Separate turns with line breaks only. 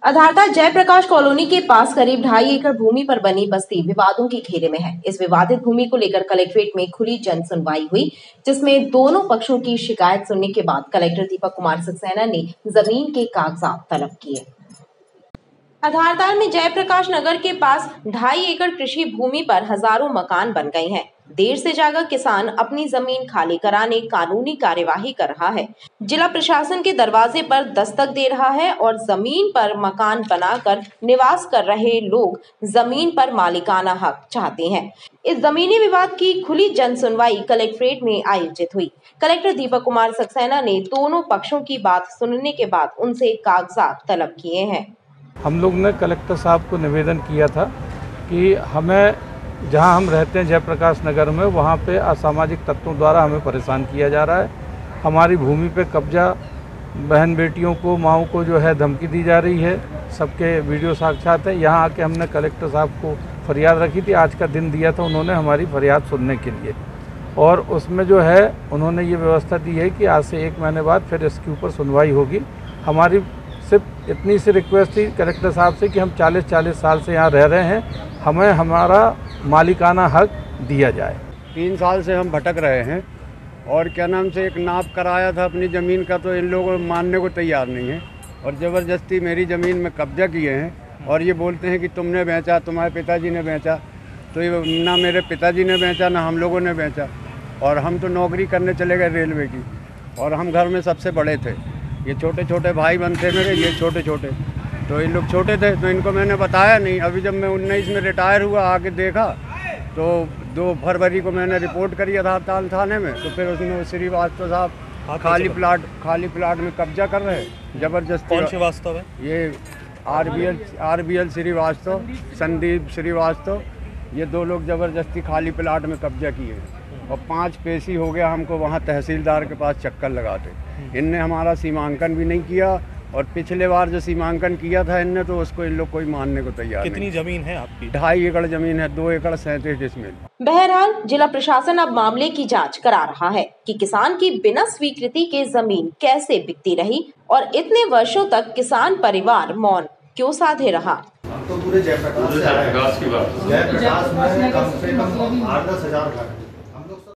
Adhartal Jayaprakash colony के पास करीब 2.5 एकड़ भूमि पर बनी बस्ती विवादों के घेरे में है। इस विवादित भूमि को लेकर कलेक्ट्रेट में खुली जन सुनवाई हुई, जिसमें दोनों पक्षों की शिकायत सुनने के बाद कलेक्टर दीपक कुमार सक्सेना ने जमीन के कागजात तलब किए। अधारताल में जयप्रकाश नगर के पास 2.5 एकड़ कृषि भूमि पर हजारों मकान बन गए हैं। देर से जागा किसान अपनी जमीन खाली कराने कानूनी कार्यवाही कर रहा है। जिला प्रशासन के दरवाजे पर दस्तक दे रहा है और जमीन पर मकान बनाकर निवास कर रहे लोग जमीन पर मालिकाना हक चाहते हैं। इस जमीनी विवाद की खुली जन सुनवाई कलेक्ट्रेट में आयोजित हुई। कलेक्टर दीपक कुमार सक्सेना ने दोनों पक्षों की बात सुनने के बाद उनसे कागजात तलब किए हैं।
हम लोग ने कलेक्टर साहब को निवेदन किया था कि हमें जहां हम रहते हैं जयप्रकाश नगर में, वहां पे असामाजिक तत्वों द्वारा हमें परेशान किया जा रहा है। हमारी भूमि पे कब्जा, बहन बेटियों को, माओं को जो है धमकी दी जा रही है। सबके वीडियो साक्षात है। यहाँ आके हमने कलेक्टर साहब को फरियाद रखी थी। आज का दिन दिया था उन्होंने हमारी फरियाद सुनने के लिए, और उसमें जो है उन्होंने ये व्यवस्था दी है कि आज से 1 महीने बाद फिर इसके ऊपर सुनवाई होगी। हमारी सिर्फ इतनी सी रिक्वेस्ट थी कलेक्टर साहब से कि हम 40 साल से यहाँ रह रहे हैं, हमें हमारा मालिकाना हक दिया जाए।
3 साल से हम भटक रहे हैं और क्या नाम से एक नाप कराया था अपनी ज़मीन का, तो इन लोगों मानने को तैयार नहीं है और ज़बरदस्ती मेरी ज़मीन में कब्जा किए हैं और ये बोलते हैं कि तुमने बेचा, तुम्हारे पिताजी ने बेचा। तो ये ना मेरे पिताजी ने बेचा ना हम लोगों ने बेचा, और हम तो नौकरी करने चले गए रेलवे की, और हम घर में सबसे बड़े थे। ये छोटे छोटे भाई बहन थे मेरे, ये छोटे छोटे, तो इन लोग छोटे थे तो इनको मैंने बताया नहीं। अभी जब मैं 19 में रिटायर हुआ, आके देखा तो 2 फरवरी को मैंने रिपोर्ट करी अधारताल थाने में, तो फिर उसमें श्रीवास्तव साहब खाली प्लाट में कब्जा कर रहे हैं जबरदस्ती।
कौन श्रीवास्तव है?
ये आरबीएल श्रीवास्तव, संदीप श्रीवास्तव, ये 2 लोग जबरदस्ती खाली प्लाट में कब्जा किए हैं। और 5 पेशी हो गया हमको वहाँ तहसीलदार के पास चक्कर लगाते। इनने हमारा सीमांकन भी नहीं किया, और पिछले बार जो सीमांकन किया था इनने, तो उसको इन लोग कोई मानने को तैयार नहीं।
कितनी जमीन है आपकी?
2.5 एकड़ जमीन है, 2 एकड़ 37 डिसमिल।
बहरहाल जिला प्रशासन अब मामले की जांच करा रहा है कि किसान की बिना स्वीकृति के जमीन कैसे बिकती रही और इतने वर्षों तक किसान परिवार मौन क्यों साधे रहा।
तो पूरे जयप्रकाश की बात, जयप्रकाश में कम से कम 8-10 हजार घर